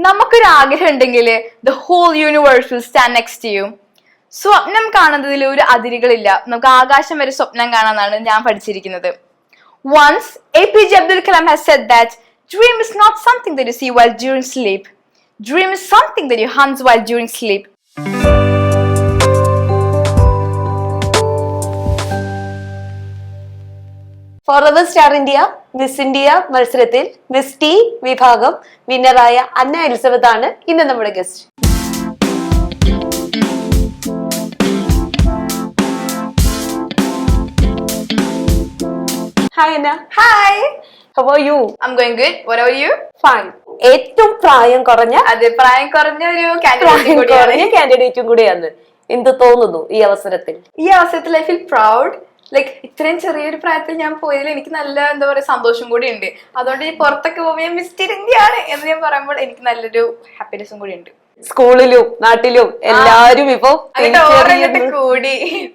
നമുക്കൊരു ആഗ്രഹം ഉണ്ടെങ്കിൽ the whole universe will stand next to you. സ്വപ്നം കാണുന്നതിൽ ഒരു അതിരുകളില്ല. നമുക്ക് ആകാശം വരെ സ്വപ്നം കാണാന്നാണ് ഞാൻ പഠിച്ചിരിക്കുന്നത്. Once APJ Abdul Kalam has said that dream is not something that you see while during sleep. Dream is something that you hunt while during sleep. Forever star miss India മത്സരത്തിൽ മിസ് ടി വിഭാഗം വിന്നറായ അന്ന Elizabeth ആണ് ഇന്ന് നമ്മുടെ guest. Hi Anna. Hi. How are you? I'm going good. What about you? Fine. ഏറ്റവും പ്രായം കുറഞ്ഞ ഒരു കാൻഡിഡേറ്റും കൂടിയാണ്. എന്ത് തോന്നുന്നു ഈ അവസരത്തിൽ? I feel proud. ലൈക്ക് ഇത്രയും ചെറിയൊരു പ്രായത്തിൽ ഞാൻ പോയതിൽ എനിക്ക് നല്ല എന്താ പറയുക സന്തോഷം കൂടി ഉണ്ട്. അതുകൊണ്ട് ഈ പുറത്തൊക്കെ പോകുമ്പോൾ ഞാൻ മിസ്റ്റർ ഇന്ത്യയാണ് എന്ന് ഞാൻ പറയുമ്പോൾ എനിക്ക് നല്ലൊരു ഹാപ്പിനെസ്സും കൂടി ഉണ്ട്. സ്കൂളിലും നാട്ടിലും എല്ലാരും ഇപ്പൊ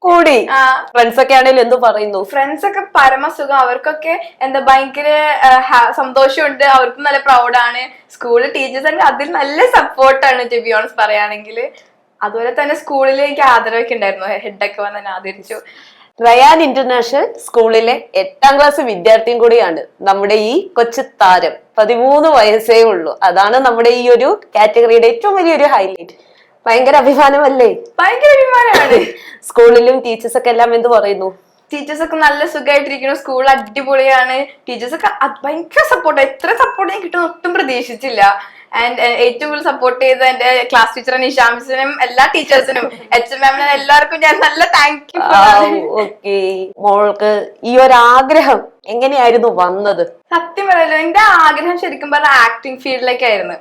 കൂടി ഫ്രണ്ട്സ് ഒക്കെ ആണെങ്കിലും എന്ത് പറയുന്നു? ഫ്രണ്ട്സ് ഒക്കെ പരമസുഖം. അവർക്കൊക്കെ എന്താ ഭയങ്കര സന്തോഷമുണ്ട്. അവർക്കും നല്ല പ്രൗഡാണ്. സ്കൂളിൽ ടീച്ചേഴ്സ് ആണെങ്കിൽ അതിൽ നല്ല സപ്പോർട്ടാണ് ടു ബി ഓണസ്റ്റ് പറയുകയാണെങ്കിൽ. അതുപോലെ തന്നെ സ്കൂളിൽ എനിക്ക് ആദരവൊക്കെ ഉണ്ടായിരുന്നു. ഹെഡൊക്കെ വന്ന് എന്നെ ആദരിച്ചു. റയാൻ ഇന്റർനാഷണൽ സ്കൂളിലെ 8ാം ക്ലാസ് വിദ്യാർത്ഥിയും കൂടിയാണ് നമ്മുടെ ഈ കൊച്ചു താരം. 13 വയസ്സേ ഉള്ളൂ. അതാണ് നമ്മുടെ ഈ ഒരു കാറ്റഗറിയുടെ ഏറ്റവും വലിയൊരു ഹൈലൈറ്റ്. ഭയങ്കര അഭിമാനമല്ലേ? ഭയങ്കര അഭിമാനമാണ്. സ്കൂളിലും ടീച്ചേഴ്സ് ഒക്കെ എല്ലാം എന്ത് പറയുന്നു? ടീച്ചേഴ്സ് ഒക്കെ നല്ല സുഖമായിട്ടിരിക്കുന്നു. സ്കൂൾ അടിപൊളിയാണ്. ടീച്ചേഴ്സ് ഒക്കെ ഭയങ്കര സപ്പോർട്ട്. എത്ര സപ്പോർട്ട് ഞാൻ കിട്ടുമെന്ന് ഒട്ടും പ്രതീക്ഷിച്ചില്ല. ആൻഡ് ഏറ്റവും കൂടുതൽ സപ്പോർട്ട് ചെയ്ത എന്റെ ക്ലാസ് ടീച്ചർ നിഷാമിസിനും എല്ലാ ടീച്ചേഴ്സിനും HM മാമിനും എല്ലാവർക്കും ഞാൻ നല്ല താങ്ക് യു. ഓക്കെ, മോൾക്ക് ഈ ഒരു ആഗ്രഹം എങ്ങനെയായിരുന്നു വന്നത്? സത്യം പറയല്ലോ, എന്റെ ആഗ്രഹം ശരിക്കും പറഞ്ഞ ആക്ടിങ് ഫീൽഡിലേക്കായിരുന്നു.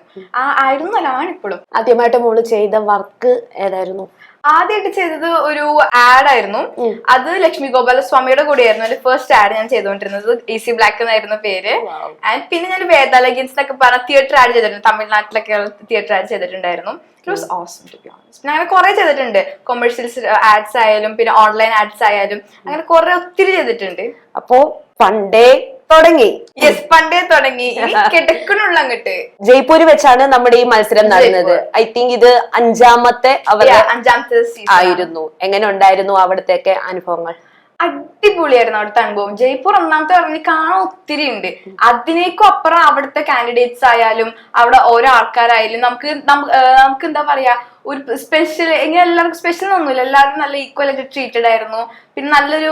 ആണിപ്പോഴും. ആദ്യമായിട്ട് മോള് ചെയ്ത വർക്ക് ഏതായിരുന്നു? ആദ്യമായിട്ട് ചെയ്തത് ഒരു ആഡ് ആയിരുന്നു. അത് ലക്ഷ്മി ഗോപാലസ്വാമിയുടെ കൂടെയായിരുന്നു എന്റെ ഫസ്റ്റ് ആഡ് ഞാൻ ചെയ്തുകൊണ്ടിരുന്നത്. ഈസി ബ്ലാക്ക് എന്നായിരുന്നു പേര്. ആൻഡ് പിന്നെ ഞാൻ വേദാലഗൻസ് എന്നൊക്കെ പറഞ്ഞ തിയേറ്റർ ആഡ് ചെയ്തിട്ടുണ്ട്. തമിഴ്നാട്ടിലൊക്കെ തിയേറ്റർ ആഡ് ചെയ്തിട്ടുണ്ടായിരുന്നു. It was awesome to be honest. ഞാൻ അങ്ങനെ കുറെ ചെയ്തിട്ടുണ്ട്. കൊമേഴ്ഷ്യൽസ് ആഡ്സ് ആയാലും പിന്നെ ഓൺലൈൻ ആഡ്സ് ആയാലും അങ്ങനെ കുറെ ഒത്തിരി ചെയ്തിട്ടുണ്ട്. അപ്പോ പണ്ടേ തുടങ്ങി? യെസ്, പണ്ടേ തുടങ്ങി. കിടക്കണുള്ള അങ്ങോട്ട് ജയ്പൂര് വെച്ചാണ് നമ്മുടെ ഈ മത്സരം നടന്നത്. ഐ തിങ്ക് ഇത് 5ാമത്തെ ആയിരുന്നു. എങ്ങനെ ഉണ്ടായിരുന്നു അവിടത്തേക്ക് അനുഭവങ്ങൾ? അടിപൊളിയായിരുന്നു അവിടുത്തെ അനുഭവം. ജയ്പൂർ ഒന്നാമത്തെ പറഞ്ഞ് കാണാൻ ഒത്തിരി ഉണ്ട്. അതിനേക്കും അപ്പുറം അവിടുത്തെ കാൻഡിഡേറ്റ്സ് ആയാലും അവിടെ ഓരോ ആൾക്കാരായാലും നമുക്ക് എന്താ പറയാ ഒരു സ്പെഷ്യൽ ഇങ്ങനെ എല്ലാവർക്കും സ്പെഷ്യൽ ഒന്നുമില്ല. എല്ലാവരും നല്ല ഈക്വൽ ആയിട്ട് ട്രീറ്റഡ് ആയിരുന്നു. പിന്നെ നല്ലൊരു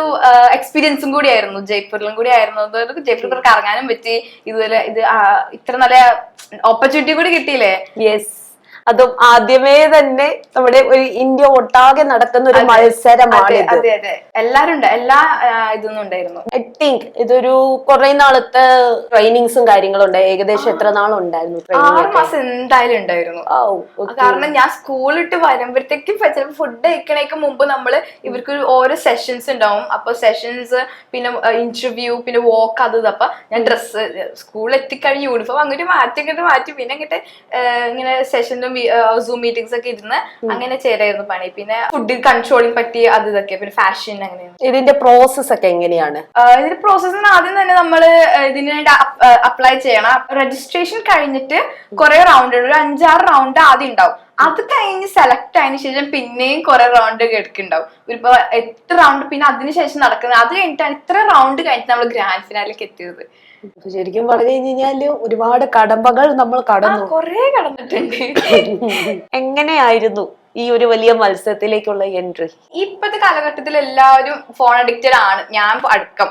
എക്സ്പീരിയൻസും കൂടി ആയിരുന്നു. ജയ്പൂരിലും കൂടി ആയിരുന്നു. ജയ്പൂർ കറങ്ങാനും പറ്റി. ഇതുപോലെ ഇത്ര നല്ല ഓപ്പർച്യൂണിറ്റി കൂടി കിട്ടിയില്ലേ? യെസ്, അതും ആദ്യമേ തന്നെ നമ്മുടെ ഒരു ഇന്ത്യ ഒട്ടാകെ നടക്കുന്ന ഒരു മത്സരമാണ്. അതെ അതെ, എല്ലാരും ഉണ്ട്. എല്ലാ ഇതൊന്നും ഉണ്ടായിരുന്നു. ഐ തിങ്ക് ഇതൊരു കുറെ നാളത്തെ ട്രെയിനിങ്സും കാര്യങ്ങളും ഉണ്ട്. ഏകദേശം എത്ര നാളുണ്ടായിരുന്നു? 6 മാസം എന്തായാലും ഉണ്ടായിരുന്നു. കാരണം ഞാൻ സ്കൂളിട്ട് വരുമ്പോഴത്തേക്കും ചിലപ്പോൾ ഫുഡ് കഴിക്കണേക്ക് മുമ്പ് ഇവർക്ക് ഓരോ സെഷൻസ് ഉണ്ടാവും. അപ്പൊ സെഷൻസ് പിന്നെ ഇന്റർവ്യൂ പിന്നെ വോക്ക് അത്. അപ്പൊ ഞാൻ ഡ്രസ്സ് സ്കൂളിൽ എത്തിക്കഴിഞ്ഞ് യൂണിഫോം അങ്ങോട്ട് മാറ്റി പിന്നെ അങ്ങോട്ട് ഇങ്ങനെ സെഷനിലും സൂം മീറ്റിംഗ്സ് ഒക്കെ ഇരുന്ന് അങ്ങനെ ചേരായിരുന്നു പണി. പിന്നെ ഫുഡ് കൺട്രോളിങ് പറ്റി അത് ഇതൊക്കെ. പിന്നെ ഫാഷൻ അങ്ങനെ. ഇതിന്റെ പ്രോസസ് ഒക്കെ എങ്ങനെയാണ്? ഇതിന്റെ പ്രോസസ്സിന് ആദ്യം തന്നെ നമ്മള് ഇതിന് വേണ്ടി അപ്ലൈ ചെയ്യണം. രജിസ്ട്രേഷൻ കഴിഞ്ഞിട്ട് കുറെ റൗണ്ട് ഉണ്ട്. ഒരു 5-6 റൗണ്ട് ആദ്യം ഉണ്ടാവും. അത് കഴിഞ്ഞ് സെലക്ട് ആയതിനു ശേഷം പിന്നെയും കുറെ റൗണ്ട് എടുക്കുന്നുണ്ടാവും. ഇപ്പൊ 8 റൗണ്ട് പിന്നെ അതിനുശേഷം നടക്കുന്നത്. അത് കഴിഞ്ഞിട്ടാണ് ഇത്ര റൗണ്ട് കഴിഞ്ഞിട്ട് നമ്മൾ ഗ്രാൻഡ് ഫിനാലേക്ക് എത്തിയത്. ശരിക്കും പറഞ്ഞു കഴിഞ്ഞാല് ഒരുപാട് കടമ്പകൾ നമ്മൾ കടന്നു. കൊറേ കടന്നിട്ടുണ്ട്. എങ്ങനെയായിരുന്നു ഈ ഒരു വലിയ മത്സരത്തിലേക്കുള്ള എൻട്രി? ഇപ്പത്തെ കാലഘട്ടത്തിൽ എല്ലാവരും ഫോൺ അഡിക്റ്റഡ് ആണ്, ഞാൻ അടക്കം.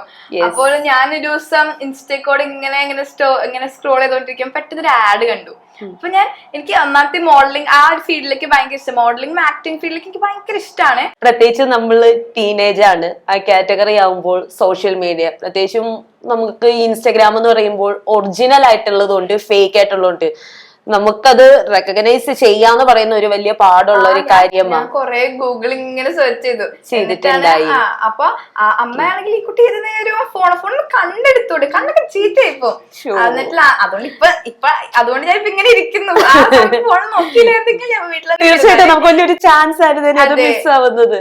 അപ്പോൾ ഞാനൊരു ദിവസം ഇൻസ്റ്റക്കോടെ ഇങ്ങനെ സ്ക്രോൾ ചെയ്തോണ്ടിരിക്കും. പെട്ടെന്നൊരു ആഡ് കണ്ടു. അപ്പൊ എനിക്ക് ഒന്നാമത്തെ മോഡലിംഗ് ആ ഒരു ഫീൽഡിലേക്ക് ഭയങ്കര ഇഷ്ടം. മോഡലിംഗ് ആക്ടിങ് ഫീൽഡിലേക്ക് എനിക്ക് ഭയങ്കര ഇഷ്ടമാണ്. പ്രത്യേകിച്ച് നമ്മള് ടീനേജ് ആണ് ആ കാറ്റഗറി ആവുമ്പോൾ സോഷ്യൽ മീഡിയ പ്രത്യേകിച്ചും നമുക്ക് ഇൻസ്റ്റഗ്രാം എന്ന് പറയുമ്പോൾ ഒറിജിനൽ ആയിട്ടുള്ളതുകൊണ്ട് ഫേക്ക് ആയിട്ടുള്ളതുകൊണ്ട് നമുക്കത് റെക്കഗ്നൈസ് ചെയ്യാന്ന് പറയുന്ന ഒരു വലിയ പാടുള്ള ഒരു കാര്യമാണ്. കൊറേ ഗൂഗിൾ ഇങ്ങനെ സെർച്ച് ചെയ്തിട്ടുണ്ടായി. അപ്പൊ അമ്മയാണെങ്കിൽ ഈ കുട്ടി ഒരു ഫോൺ കണ്ടെടുത്തോടെ കണ്ണൊക്കെ ചീത്തയായിപ്പോ. എന്നിട്ട് അതുകൊണ്ട് ഞാൻ ഇങ്ങനെ ഇരിക്കുന്നു. ഫോൺ നോക്കിയില്ലായിരുന്നെങ്കിൽ ഞാൻ വീട്ടിൽ തീർച്ചയായിട്ടും നമുക്ക് വലിയൊരു ചാൻസ് ആയിരുന്നു മിസ് ആവുന്നത്.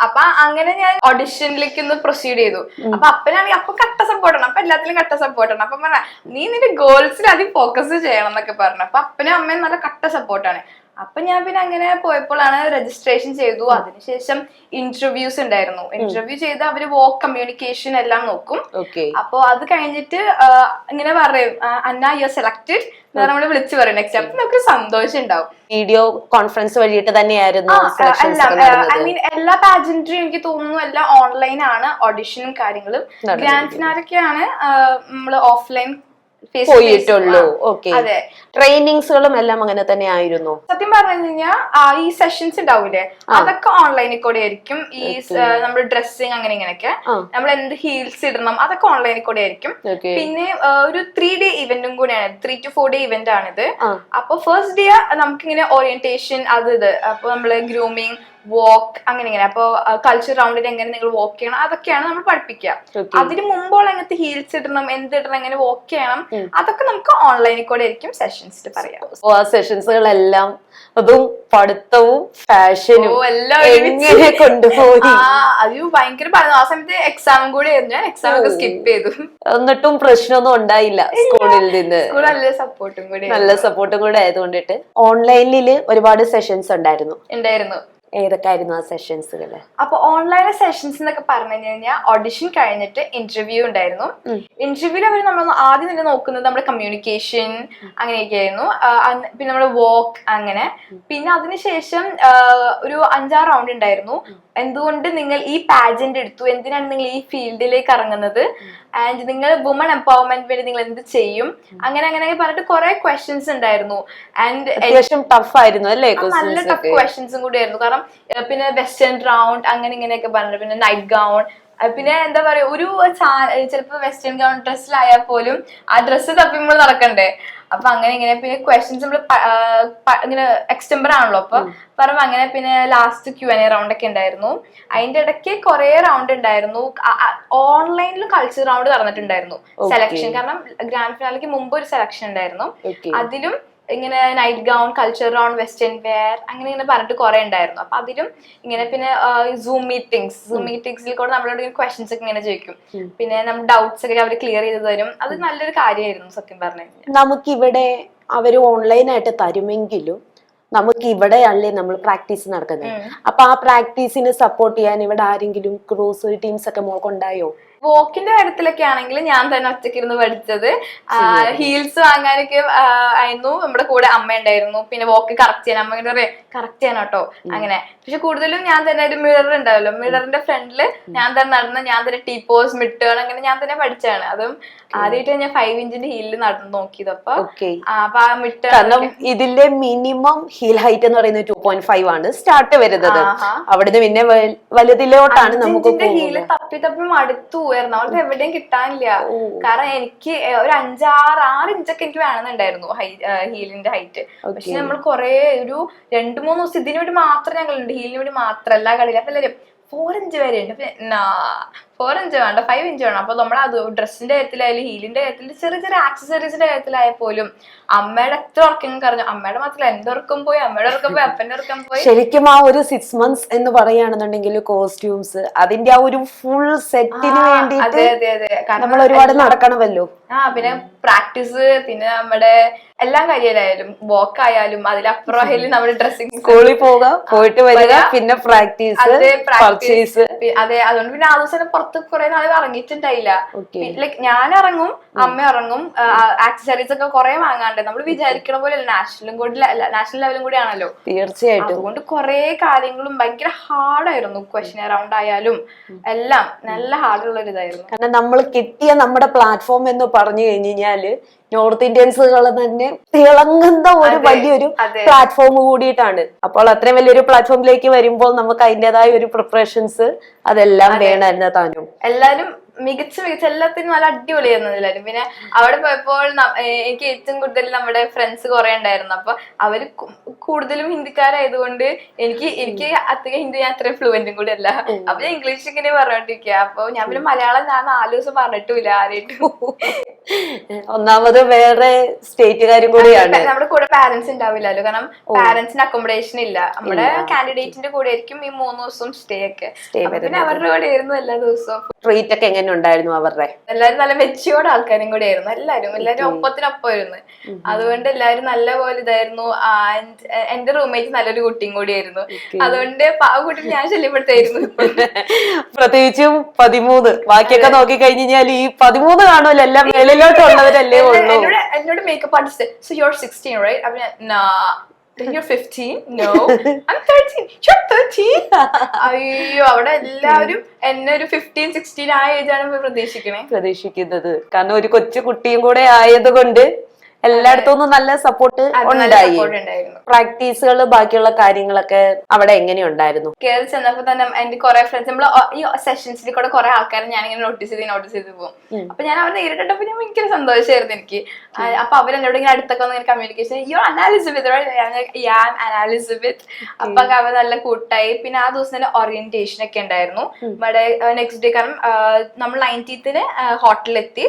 അപ്പൊ അങ്ങനെ ഞാൻ ഓഡിഷനിലേക്ക് ഒന്ന് പ്രൊസീഡ് ചെയ്തു. അപ്പൊ അപ്പനാണെങ്കിൽ അപ്പൊ കട്ട സപ്പോർട്ടാണ്. അപ്പൊ എല്ലാത്തിലും കട്ട സപ്പോർട്ടാണ്. അപ്പൊ പറഞ്ഞ നീ നിന്റെ ഗോൾസിൽ ആദ്യം ഫോക്കസ് ചെയ്യണം എന്നൊക്കെ പറഞ്ഞു. അപ്പൊ അപ്പനും അമ്മയും നല്ല കട്ട സപ്പോർട്ടാണ്. അപ്പൊ ഞാൻ പിന്നെ അങ്ങനെ പോയപ്പോഴാണ് രജിസ്ട്രേഷൻ ചെയ്തു. അതിനുശേഷം ഇന്റർവ്യൂസ് ഉണ്ടായിരുന്നു. ഇന്റർവ്യൂ ചെയ്ത് അവര് വോക്ക് കമ്മ്യൂണിക്കേഷൻ എല്ലാം നോക്കും. അപ്പൊ അത് കഴിഞ്ഞിട്ട് ഇങ്ങനെ പറയും അന്ന യു സെലക്ടഡ് നമ്മള് വിളിച്ചു പറയും നെക്സ്റ്റ്. അപ്പൊ നമുക്ക് സന്തോഷം ഉണ്ടാവും. വീഡിയോ കോൺഫറൻസ് വഴിയിട്ട് തന്നെയായിരുന്നു ഐ മീൻ എല്ലാ പാജന്ററിയും എനിക്ക് തോന്നുന്നു എല്ലാം ഓൺലൈൻ ആണ്. ഓഡിഷനും കാര്യങ്ങളും ഗ്രാൻഡ് ഫിനാലൊക്കെയാണ് നമ്മള് ഓഫ്ലൈൻ പോയിട്ടുള്ളൂ. അതെ, ട്രെയിനിങ്സുകളും എല്ലാം അങ്ങനെ തന്നെ ആയിരുന്നു. സത്യം പറഞ്ഞു കഴിഞ്ഞാൽ ഈ സെഷൻസ് ഉണ്ടാവൂലേ അതൊക്കെ ഓൺലൈനിൽ കൂടെ ആയിരിക്കും. ഈ നമ്മുടെ ഡ്രസ്സിങ് അങ്ങനെ ഇങ്ങനെയൊക്കെ നമ്മൾ എന്ത് ഹീൽസ് ഇടണം അതൊക്കെ ഓൺലൈനിൽ കൂടെ ആയിരിക്കും. പിന്നെ ഒരു 3 day ഇവന്റും കൂടെയാണ്, 3 to 4 day ഇവന്റ് ആണിത്. അപ്പൊ ഫസ്റ്റ് ഡേ നമുക്കിങ്ങനെ ഓറിയന്റേഷൻ അത് അപ്പൊ നമ്മള് ഗ്രൂമിങ്, വോക്ക് അങ്ങനെ ഇങ്ങനെ. അപ്പൊ കൾച്ചർ റൗണ്ടിൽ എങ്ങനെ നിങ്ങൾ വോക്ക് ചെയ്യണം അതൊക്കെയാണ് നമ്മൾ പഠിപ്പിക്കുക. അതിന് മുമ്പോൾ എങ്ങനത്തെ ഹീൽസ് ഇടണം, എന്തിടണം, എങ്ങനെ വോക്ക് ചെയ്യണം അതൊക്കെ നമുക്ക് ഓൺലൈനിൽ കൂടെ ആയിരിക്കും സെഷൻസ് പറയാം. ആ സെഷൻസുകളെല്ലാം അതും പഠിത്തവും ഫാഷനും എങ്ങനെ കൊണ്ടുപോയി. അത് ഭയങ്കര പറഞ്ഞു. ആ സമയത്ത് എക്സാം കൂടെ ആയിരുന്നു. ഞാൻ എക്സാം ഒക്കെ സ്കിപ്പ് ചെയ്തു. എന്നിട്ടും പ്രശ്നമൊന്നും ഉണ്ടായില്ല സ്കൂളിൽ നിന്ന്. നല്ല സപ്പോർട്ടും കൂടെ ആയതുകൊണ്ടിട്ട് ഓൺലൈനിൽ ഒരുപാട് സെഷൻസ് ഉണ്ടായിരുന്നു. ഏതൊക്കെ ആയിരുന്നു ആ സെഷൻസുകള്? അപ്പൊ ഓൺലൈൻ സെഷൻസ് എന്നൊക്കെ പറഞ്ഞു കഴിഞ്ഞാൽ ഓഡിഷൻ കഴിഞ്ഞിട്ട് ഇന്റർവ്യൂ ഉണ്ടായിരുന്നു. ഇന്റർവ്യൂവിൽ അവർ നമ്മൾ ആദ്യം തന്നെ നോക്കുന്നത് നമ്മുടെ കമ്മ്യൂണിക്കേഷൻ അങ്ങനെയൊക്കെ ആയിരുന്നു. പിന്നെ നമ്മുടെ വോക്ക് അങ്ങനെ. പിന്നെ അതിനുശേഷം ഒരു 5-6 റൗണ്ട് ഉണ്ടായിരുന്നു. എന്തുകൊണ്ട് നിങ്ങൾ ഈ പാജന്റ് എടുത്തു, എന്തിനാണ് നിങ്ങൾ ഈ ഫീൽഡിലേക്ക് ഇറങ്ങുന്നത്, ആൻഡ് നിങ്ങൾ വുമൺ എംപവർമെന്റ് വേണ്ടി നിങ്ങൾ എന്ത് ചെയ്യും, അങ്ങനെ അങ്ങനെ പറഞ്ഞിട്ട് കുറെ ക്വസ്റ്റ്യൻസ് ഉണ്ടായിരുന്നു. ആൻഡ് അത്യാവശ്യം ടഫ് ആയിരുന്നു അല്ലേ? നല്ല ടഫ് ക്വസ്റ്റ്യൻസും കൂടി ആയിരുന്നു. കാരണം പിന്നെ വെസ്റ്റേൺ റൗണ്ട് അങ്ങനെ ഇങ്ങനെയൊക്കെ പറഞ്ഞു. പിന്നെ നൈറ്റ് ഗൗൺ, പിന്നെ എന്താ പറയാ ഒരു ചിലപ്പോ വെസ്റ്റേൺ ഗൗൺ ഡ്രസ്സിലായാൽ പോലും ആ ഡ്രസ്സ് തപ്പിമ്പോൾ നടക്കണ്ടേ. അപ്പൊ അങ്ങനെ ഇങ്ങനെ പിന്നെ ക്വസ്റ്റ്യൻസ് നമ്മള് ഇങ്ങനെ എക്സ്റ്റംബർ ആണല്ലോ. അപ്പൊ പറയുമ്പോ അങ്ങനെ പിന്നെ ലാസ്റ്റ് Q&A റൗണ്ട് ഒക്കെ ഉണ്ടായിരുന്നു. അതിന്റെ ഇടയ്ക്ക് കുറെ റൗണ്ട് ഉണ്ടായിരുന്നു. ഓൺലൈനിലും കൾച്ചർ റൗണ്ട് നടന്നിട്ടുണ്ടായിരുന്നു. സെലക്ഷൻ, കാരണം ഗ്രാൻഡ് ഫിനാലയ്ക്ക് മുമ്പ് ഒരു സെലക്ഷൻ ഉണ്ടായിരുന്നു. അതിലും ഇങ്ങനെ night gown, culture round, western wear അങ്ങനെ ഇങ്ങനെ പറഞ്ഞിട്ട് കുറെ ഉണ്ടായിരുന്നു. അപ്പൊ അതിലും ഇങ്ങനെ പിന്നെ സൂം മീറ്റിംഗ്സിൽ കൂടെ നമ്മളോട് ക്വസ്റ്റ്യൻസ് ഒക്കെ ഇങ്ങനെ ചോദിക്കും. പിന്നെ നമ്മുടെ ഡൗട്ട്സ് ഒക്കെ അവർ ക്ലിയർ ചെയ്ത് തരും. അത് നല്ലൊരു കാര്യമായിരുന്നു സത്യം പറഞ്ഞു കഴിഞ്ഞാൽ. നമുക്കിവിടെ അവര് ഓൺലൈനായിട്ട് തരുമെങ്കിലും നമുക്ക് ഇവിടെ അല്ലേ നമ്മൾ പ്രാക്ടീസ് നടക്കുന്നത്. അപ്പൊ ആ പ്രാക്ടീസിന് സപ്പോർട്ട് ചെയ്യാൻ ഇവിടെ ആരെങ്കിലും ക്രൂസ് ടീംസ് ഒക്കെ മോൾക്കുണ്ടായോ? വോക്കിന്റെ കാര്യത്തിലൊക്കെ ആണെങ്കിൽ ഞാൻ തന്നെ ഒറ്റയ്ക്കിരുന്ന് പഠിച്ചത്. ഹീൽസ് വാങ്ങാനൊക്കെ ആയിരുന്നു. നമ്മുടെ കൂടെ അമ്മ ഉണ്ടായിരുന്നു. പിന്നെ വോക്ക് കറക്റ്റ് ചെയ്യാൻ അമ്മ ഇങ്ങനെ കറക്റ്റ് ചെയ്യാനോട്ടോ അങ്ങനെ. പക്ഷെ കൂടുതലും ഞാൻ തന്നെ ഒരു മിറർ ഉണ്ടാവല്ലോ, മിററിന്റെ ഫ്രണ്ടില് ഞാൻ തന്നെ നടന്ന് ഞാൻ തന്നെ ടീ പോസ്, മിട്ടുകൾ അങ്ങനെ ഞാൻ തന്നെ പഠിച്ചാണ്. അതും ആദ്യമായിട്ട് ഞാൻ 5 ഇഞ്ചിന്റെ ഹീലിൽ നടന്നു നോക്കിയത്. അപ്പൊ ആ മിട്ട്, കാരണം ഇതിന്റെ മിനിമം ഹീൽ ഹൈറ്റ് എന്ന് പറയുന്നത് 2.5 ആണ് സ്റ്റാർട്ട് വരുന്നത്. അവിടുന്ന് പിന്നെ വലുതിലോട്ടാണ് നമുക്ക് ഹീല് തപ്പി തപ്പി മടുത്തു. എറണാകുളത്ത് എവിടെയും കിട്ടാനില്ല. കാരണം എനിക്ക് ഒരു 5-6 ഇഞ്ചൊക്കെ എനിക്ക് വേണമെന്നുണ്ടായിരുന്നു ഹീലിന്റെ ഹൈറ്റ്. പക്ഷെ നമ്മൾ കുറെ ഒരു 2-3 ദിവസം ഇതിനു വേണ്ടി മാത്രം ഞങ്ങളുണ്ട്, ഹീലിന് വേണ്ടി മാത്രം എല്ലാ കളിയിലും. അപ്പൊ എല്ലാവരും 4 ഇഞ്ച് വരെ ഉണ്ട്. 4 ഇഞ്ച് വേണ്ട, 5 ഇഞ്ച് വേണം. അപ്പൊ നമ്മൾ അത് ഡ്രസ്സിന്റെ കാര്യത്തിലായാലും ഹീലിന്റെ കാര്യത്തിൽ ചെറിയ ചെറിയ ആക്സസറീസിന്റെ കാര്യത്തിലായാൽ പോലും അമ്മയുടെ എത്ര ഉറക്കം കറഞ്ഞു. അമ്മയുടെ മാത്രമല്ല എന്റെ ഉറക്കം പോയി, അമ്മയുടെ ഉറക്കം പോയി, അപ്പന്റെ ഉറക്കം പോയി. ശരിക്കും ആ ഒരു 6 months എന്ന് പറയുകയാണെന്നുണ്ടെങ്കിൽ കോസ്റ്റ്യൂംസ് അതിന്റെ ആ ഒരു ഫുൾ സെറ്റിന് വേണ്ടിയിട്ട് നമ്മൾ ഒരുപാട് നടക്കണമല്ലോ. പിന്നെ പ്രാക്ടീസ്, പിന്നെ നമ്മുടെ എല്ലാം കാര്യമായാലും വോക്ക് ആയാലും അതിലപ്പുറം നമ്മുടെ ഡ്രസ്സിങ്, സ്കൂളിൽ പോവുക, പോയിട്ട് വരിക, പിന്നെ പ്രാക്ടീസ്. അതെ, അതുകൊണ്ട് പിന്നെ ആ ദിവസം പുറത്ത് കുറെ നാൾ ഇറങ്ങിയിട്ടുണ്ടായില്ല. ലൈക് ഞാൻ ഇറങ്ങും, അമ്മ ഇറങ്ങും. ആക്സസറീസ് ഒക്കെ കുറെ വാങ്ങാണ്ട്. നമ്മൾ വിചാരിക്കണ പോലെ നാഷണൽ ലെവലും കൂടി ആണല്ലോ. തീർച്ചയായിട്ടും. അതുകൊണ്ട് കുറെ കാര്യങ്ങളും ഭയങ്കര ഹാർഡായിരുന്നു. ക്വസ്റ്റ്യൻ റൗണ്ട് ആയാലും എല്ലാം നല്ല ഹാർഡുള്ള ഒരു ഇതായിരുന്നു. കാരണം നമ്മൾ കിട്ടിയ നമ്മുടെ പ്ലാറ്റ്ഫോം എന്ന് പറഞ്ഞു കഴിഞ്ഞാല് നോർത്ത് ഇന്ത്യൻസുകൾ തന്നെ തിളങ്ങുന്ന ഒരു വലിയൊരു പ്ലാറ്റ്ഫോം കൂടിയിട്ടാണ്. അപ്പോൾ അത്രയും വലിയൊരു പ്ലാറ്റ്ഫോമിലേക്ക് വരുമ്പോൾ നമുക്ക് അതിൻ്റെതായ ഒരു പ്രിപ്പറേഷൻസ് അതെല്ലാം വേണമായിരുന്നു താനും. എല്ലാരും മികച്ച എല്ലാത്തിനും നല്ല അടിപൊളിയായിരുന്നു എല്ലാവരും. പിന്നെ അവിടെ പോയപ്പോൾ എനിക്ക് ഏറ്റവും കൂടുതൽ നമ്മുടെ ഫ്രണ്ട്സ് കുറെ ഉണ്ടായിരുന്നു. അപ്പൊ അവര് കൂടുതലും ഹിന്ദിക്കാരായതുകൊണ്ട് എനിക്ക് അധികം ഹിന്ദി ഞാൻ അത്രയും ഫ്ലുവന്റും കൂടി അല്ല. അപ്പൊ ഞാൻ ഇംഗ്ലീഷ് ഇങ്ങനെ പറഞ്ഞോണ്ടിരിക്കുക. അപ്പൊ ഞാൻ പിന്നെ മലയാളം ഞാൻ 4 ദിവസം പറഞ്ഞിട്ടില്ല ആരായിട്ടും. ഒന്നാമത് വേറെ സ്റ്റേറ്റുകാരും കൂടിയാണ്. നമ്മുടെ കൂടെ പാരന്റ്സ് ഉണ്ടാവില്ലല്ലോ, കാരണം പാരന്റ്സിന് അക്കോമഡേഷൻ ഇല്ല. നമ്മുടെ കാൻഡിഡേറ്റിന്റെ കൂടെ ആയിരിക്കും ഈ 3 ദിവസം സ്റ്റേ ഒക്കെ. പിന്നെ അവരുടെ കൂടെ ആയിരുന്നു എല്ലാ ദിവസവും. ട്രീറ്റ് ഒക്കെ എങ്ങനെ ഉണ്ടായിരുന്നു അവരുടെ? എല്ലാരും നല്ല മെച്ചിയോട് ആൾക്കാരും കൂടി ആയിരുന്നു. എല്ലാരും ഒപ്പത്തിനൊപ്പമായിരുന്നു. അതുകൊണ്ട് എല്ലാരും നല്ല പോലെ ഇതായിരുന്നു. എന്റെ റൂംമേറ്റ് നല്ലൊരു കുട്ടിയും കൂടിയായിരുന്നു. അതുകൊണ്ട് ആ കുട്ടി ഞാൻ ശല്യപ്പെടുത്തായിരുന്നു. പ്രത്യേകിച്ചും 13, ബാക്കിയൊക്കെ നോക്കി കഴിഞ്ഞാൽ ഈ 13 കാണുമല്ലോ, എല്ലാം മേളിലോട്ടുള്ളവരല്ലേ ഉള്ളൂ. എന്നോട് makeup artist, so you're 16 right? അപ്പൊ then you're 15? No, I'm 13. You're 13? അയ്യോ, അവിടെ എല്ലാവരും എന്നെ ഒരു 15-16 ആ ഏജാണ് പ്രതീക്ഷിക്കുന്നത്. കാരണം ഒരു കൊച്ചു കുട്ടിയും കൂടെ ആയതുകൊണ്ട് എല്ലായിടത്തും നല്ല സപ്പോർട്ട് ഉണ്ടായി. പ്രാക്ടീസുകൾ, ബാക്കിയുള്ള കാര്യങ്ങളൊക്കെ അവിടെ എങ്ങനെയുണ്ടായിരുന്നു? കയറി ചെന്നപ്പോ തന്നെ എന്റെ കുറെ ഫ്രണ്ട്സ്, നമ്മള് ഈ സെഷൻസിൽ കൂടെ കുറെ ആൾക്കാരെ ഞാനിങ്ങനെ നോട്ടീസ് ചെയ്ത് പോകും. അപ്പൊ ഞാൻ അവരെ നേരിട്ടപ്പോ ഞാൻ ഭയങ്കര സന്തോഷമായിരുന്നു എനിക്ക്. അപ്പൊ അവരെന്നോട് ഇങ്ങനെ അടുത്തൊക്കെ വന്ന് കമ്മ്യൂണിക്കേഷൻ, യു അനാലിസിബിത്ത്, അപ്പൊ അവർ നല്ല കൂട്ടായി. പിന്നെ ആ ദിവസം തന്നെ ഓറിയന്റേഷൻ ഒക്കെ ഉണ്ടായിരുന്നു. നമ്മുടെ നെക്സ്റ്റ് ഡേ, കാരണം നമ്മൾ 19th ഹോട്ടലിലെത്തി,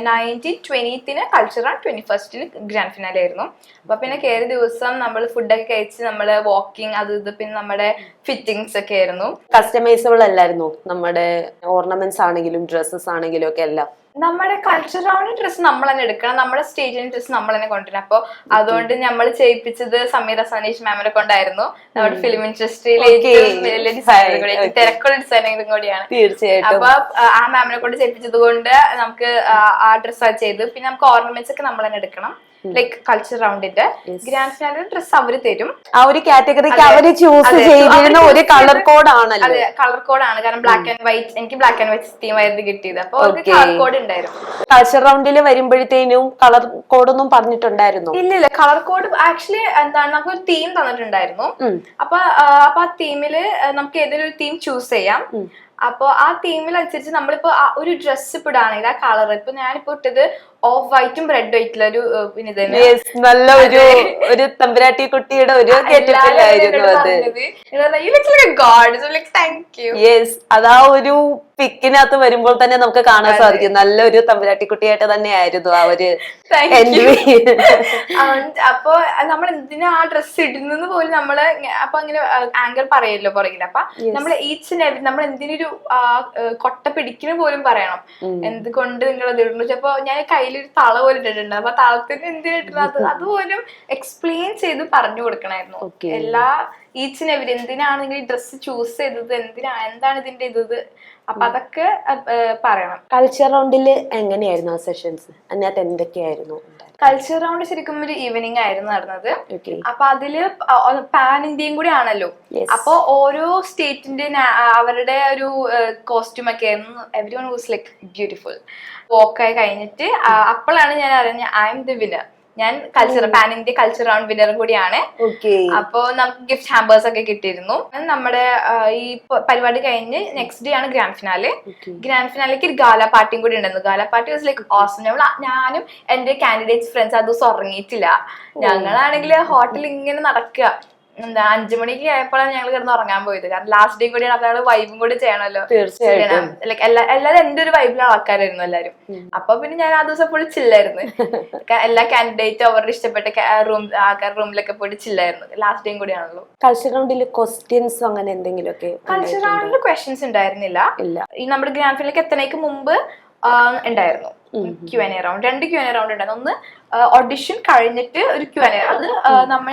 19th 20th cultural, 21st grand finale ആയിരുന്നു. അപ്പൊ പിന്നെ കയറി ദിവസം നമ്മൾ ഫുഡൊക്കെ കഴിച്ച് നമ്മള് വാക്കിംഗ് അത് ഇത്, പിന്നെ നമ്മുടെ ഫിറ്റിംഗ്സ് ഒക്കെ ആയിരുന്നു. കസ്റ്റമൈസബിൾ അല്ലായിരുന്നു നമ്മുടെ ഓർണമെന്റ്സ് ആണെങ്കിലും ഡ്രസ്സസ് ആണെങ്കിലും ഒക്കെ എല്ലാം? നമ്മുടെ കൾച്ചറൽ ഡ്രസ്സ് നമ്മൾ തന്നെ എടുക്കണം, നമ്മുടെ സ്റ്റേജിന്റെ ഡ്രസ്സ് നമ്മൾ തന്നെ കൊണ്ടുവരണം. അപ്പൊ അതുകൊണ്ട് നമ്മൾ ചെയ്യിപ്പിച്ചത് സമീറ സനീഷ് മാമിനെ കൊണ്ടായിരുന്നു. നമ്മുടെ ഫിലിം ഇൻഡസ്ട്രിയിലെ തിരക്കുള്ള ഡിസൈനറും കൂടിയാണ്. തീർച്ചയായിട്ടും. അപ്പൊ ആ മാമിനെ കൊണ്ട് ചെയ്യിപ്പിച്ചത് കൊണ്ട് നമുക്ക് ആ ഡ്രസ്സ് ചെയ്ത്, പിന്നെ നമുക്ക് ഓർണമെന്റ്സ് ഒക്കെ നമ്മൾ തന്നെ എടുക്കണം. ലൈക് കൾച്ചർ റൗണ്ടിന്റെ ഗ്രാൻഡ് ഫിനാലെ ഡ്രസ് അവര് തരും. ആ ഒരു കാറ്റഗറിക്ക് അവര് ചൂസ് ചെയ്തിരുന്ന ഒരു കളർ കോഡ് ആണല്ലോ. അതെ, കളർ കോഡ് ആണ്. കാരണം ബ്ലാക്ക് ആൻഡ് വൈറ്റ്, എനിക്ക് ബ്ലാക്ക് ആൻഡ് വൈറ്റ് തീം ആയിരുന്നു കിട്ടിയത്. അപ്പൊ കളർ കോഡ് ഉണ്ടായിരുന്നു. കൾച്ചർ റൗണ്ടിൽ വരുമ്പോഴത്തേനും കളർ കോഡ് ഒന്നും പറഞ്ഞിട്ടുണ്ടായിരുന്നു? ഇല്ല, കളർ കോഡ് ആക്ച്വലി എന്താണ്, നമുക്ക് ഒരു തീം തന്നിട്ടുണ്ടായിരുന്നു. അപ്പൊ ആ തീമില് നമുക്ക് ഏതൊരു തീം ചൂസ് ചെയ്യാം. അപ്പൊ ആ തീമിൽ അനുസരിച്ച് നമ്മളിപ്പോ ഒരു ഡ്രസ്സ് ഇപ്പൊ ഇടാണെങ്കിൽ ആ കളർ, ഇപ്പൊ ഞാനിപ്പോ ഇട്ടത് ഓഫ് വൈറ്റും റെഡ് വൈറ്റിലും ഒരു നല്ല ഒരു തമ്പുരാട്ടി കുട്ടിയുടെ ഒരു ഗെറ്റപ്പിലായിരുന്നു അത്. യെസ്, അതാ ഒരു പിക്കിനകത്ത് വരുമ്പോൾ തന്നെ നമുക്ക് കാണാൻ സാധിക്കും നല്ലൊരു തമ്പുരാട്ടി കുട്ടിയായിട്ട് തന്നെയായിരുന്നു ആ ഒരു എൻട്രി. അപ്പൊ നമ്മൾ എന്തിനാ ആ ഡ്രസ്സ് ഇടുന്നെന്ന് പോലും നമ്മള് അപ്പൊ അങ്ങനെ ആങ്കർ പറയല്ലോ പുറകിൽ. അപ്പൊ നമ്മൾ ഈച്ച് ആൻഡ് എവരി, നമ്മൾ എന്തിനൊരു കൊട്ട പിടിക്കുന്ന പോലും പറയണം, എന്തുകൊണ്ട് നിങ്ങൾ അത് ഇടുന്നു. അപ്പൊ ഞാൻ കയ്യിലൊരു തള പോലെ ഇട്ടിട്ടുണ്ട്. അപ്പൊ തളത്തിന് എന്തിനിട്ടുള്ളത് അതുപോലും എക്സ്പ്ലെയിൻ ചെയ്ത് പറഞ്ഞു കൊടുക്കണമായിരുന്നു. എല്ലാ ഈച്ച് ആൻഡ് എവരി എന്തിനാണ് നിങ്ങൾ ഈ ഡ്രസ്സ് ചൂസ് ചെയ്തത്, എന്താണ് ഇതിന്റെ ഇത്, അപ്പൊ അതൊക്കെ പറയണം. കൾച്ചർ റൗണ്ടില് എങ്ങനെയായിരുന്നു ആ സെഷൻസ്? അതിനകത്ത് എന്തൊക്കെയായിരുന്നു? കൾച്ചർ റൗണ്ട് ശരിക്കും ഒരു ഈവനിങ് ആയിരുന്നു നടന്നത്. അപ്പൊ അതില് പാൻ ഇന്ത്യയും കൂടി ആണല്ലോ. അപ്പൊ ഓരോ സ്റ്റേറ്റിന്റെ അവരുടെ ഒരു കോസ്റ്റ്യൂം ഒക്കെ ആയിരുന്നു. Everyone was like beautiful. വോക്കായി കഴിഞ്ഞിട്ട് അപ്പോഴാണ് ഞാൻ അറിഞ്ഞത് ഐ എം ദി വിന്നർ. ഞാൻ പാൻ ഇന്ത്യ കൾച്ചർ റൗണ്ട് വിന്നറും കൂടിയാണ്. അപ്പൊ നമുക്ക് ഗിഫ്റ്റ് ഹാമ്പേഴ്സ് ഒക്കെ കിട്ടിയിരുന്നു. നമ്മുടെ ഈ പരിപാടി കഴിഞ്ഞ് നെക്സ്റ്റ് ഡേ ആണ് ഗ്രാൻഡ് ഫിനാലെ. ഗ്രാൻഡ് ഫിനാലേക്ക് ഒരു ഗാല പാർട്ടിയും കൂടി ഉണ്ടായിരുന്നു. Gala party was like awesome. ഞാനും എന്റെ കാൻഡിഡേറ്റ്സ് ഫ്രണ്ട്സ് ആ ദിവസം ഉറങ്ങിയിട്ടില്ല. ഞങ്ങളാണെങ്കിൽ ഹോട്ടലിൽ ഇങ്ങനെ നടക്കുക. 5 മണിക്ക് ആയപ്പോഴാണ് ഞങ്ങൾ കിടന്ന് ഉറങ്ങാൻ പോയത്. കാരണം ലാസ്റ്റ് ഡേ കൂടിയാണ്, അപ്പൊ ഞങ്ങള് വൈബും കൂടി ചെയ്യണമല്ലോ. ലൈക്ക് എല്ലാരും എന്റെ ഒരു വൈബിലുള്ള ആൾക്കാരായിരുന്നു എല്ലാരും. അപ്പൊ പിന്നെ ഞാൻ ആ ദിവസം ഫുൾ ചില്ലായിരുന്നു. എല്ലാ കാൻഡിഡേറ്റും അവരുടെ ഇഷ്ടപ്പെട്ട റൂമിലൊക്കെ പോയിട്ട് ചില്ലായിരുന്നു. ലാസ്റ്റ് ഡേയും കൂടിയാണല്ലോ. കൾച്ചർ റൗണ്ടിൽ ക്വസ്റ്റ്യൻസ് അങ്ങനെ എന്തെങ്കിലും ഒക്കെ? കൾച്ചർ റൗണ്ടിൽ ക്വസ്റ്റ്യൻസ് ഉണ്ടായിരുന്നില്ല. ഈ നമ്മുടെ ഗ്രാൻഡ് ഫിനാലേക്ക് എത്തണേക്ക് മുമ്പ് ഉണ്ടായിരുന്നു Q&A റൗണ്ട്. 2 Q&A റൗണ്ട് ഉണ്ടായിരുന്നു. ഒന്ന് ഓഡിഷൻ കഴിഞ്ഞിട്ട് ഒരു Q&A. അത്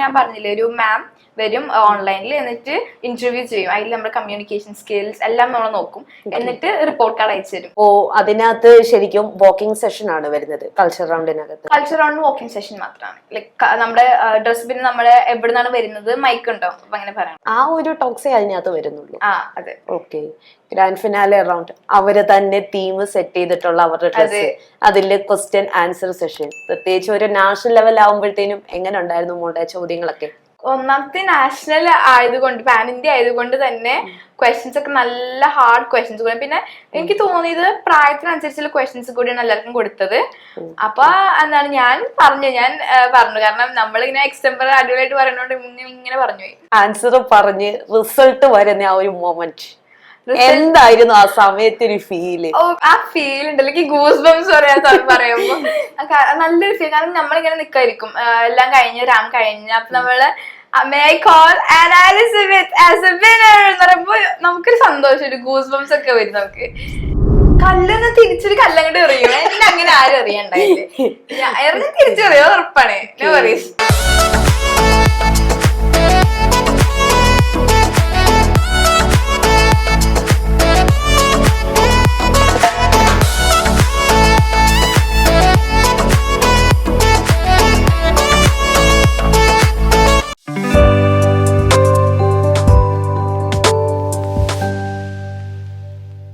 ഞാൻ പറഞ്ഞില്ലേ, ഒരു മാം വരും ഓൺലൈനിൽ, എന്നിട്ട് ഇന്റർവ്യൂ ചെയ്യും. അതിൽ നമ്മുടെ കമ്മ്യൂണിക്കേഷൻ സ്കിൽസ് എല്ലാം നമ്മൾ നോക്കും, എന്നിട്ട് റിപ്പോർട്ട് കാർഡ് അയച്ചു തരും. ഓ, അതിനകത്ത് ശരിക്കും വാക്കിംഗ് സെഷൻ ആണ് വരുന്നത് കൾച്ചർ റൗണ്ടിനകത്ത്? കൾച്ചർ റൗണ്ട് വാക്കിംഗ് സെഷൻ മാത്രമാണ്. ലൈക്ക് നമ്മുടെ ഡ്രസ് പിന്നെ നമ്മുടെ എവിടെ നിന്നാണ് വരുന്നത്, മൈക്ക് ഉണ്ടാവും. അപ്പൊ അങ്ങനെ പറയാം. ആ ഒരു ടോക്സേ അതിനകത്ത് വരുന്നുള്ളൂ. അതെ. ഓക്കെ. ഗ്രാൻഡ് ഫിനാലെ റൗണ്ട് അവര് തന്നെ തീം സെറ്റ് ചെയ്തിട്ടുള്ള അവരുടെ ഡ്രസ്, അതില് ക്വസ്റ്റ്യൻ ആൻസർ സെഷൻ. പ്രത്യേകിച്ച് ഒരു നാഷണൽ ലെവൽ ആവുമ്പോഴത്തേനും എങ്ങനെ ഉണ്ടായിരുന്നു മോളുടെ ചോദ്യങ്ങളൊക്കെ? ഒന്നാമത്തെ നാഷണൽ ആയതുകൊണ്ട്, പാൻ ഇന്ത്യ ആയതുകൊണ്ട് തന്നെ ക്വസ്റ്റ്യൻസ് ഒക്കെ നല്ല ഹാർഡ് ക്വസ്റ്റ്യൻസ് കൂടി. പിന്നെ എനിക്ക് തോന്നിയത് പ്രായത്തിനനുസരിച്ചുള്ള ക്വസ്റ്റ്യൻസ് കൂടിയാണ് എല്ലാവർക്കും കൊടുത്തത്. അപ്പൊ എന്താണ് ഞാൻ പറഞ്ഞു, കാരണം നമ്മളിങ്ങനെ എക്സാമ്പിൾ അടിപൊളിയായിട്ട് പറയുന്നോണ്ട് ഇങ്ങനെ പറഞ്ഞു ആൻസർ പറഞ്ഞ് റിസൾട്ട് വരുന്ന ആ ഒരു മൊമെന്റ് എന്തായിരുന്നു ആ സമയത്ത് ഒരു ഫീല്? ആ ഫീൽ ഉണ്ടല്ലോ, എനിക്ക് ഗൂസ് ബംസ് പറയുമ്പോ നല്ലൊരു ഫീൽ. കാരണം നമ്മളിങ്ങനെ നിക്കായിരിക്കും, എല്ലാം കഴിഞ്ഞ് റാം കഴിഞ്ഞ്. അപ്പൊ നമ്മള് may I call Anna Elizabeth as a winner എന്ന് പറയുമ്പോ നമുക്കൊരു സന്തോഷം, ഒരു ഗൂസ് ബംസ് ഒക്കെ വരും നമുക്ക്. കല്ലെന്ന് തിരിച്ചൊരു കല്ലങ്ങോട്ട് എറിയും. എന്നെ അങ്ങനെ ആരും അറിയണ്ടായില്ലേ, എറിഞ്ഞ് തിരിച്ചെറിയോ ഉറപ്പാണ്. No worries.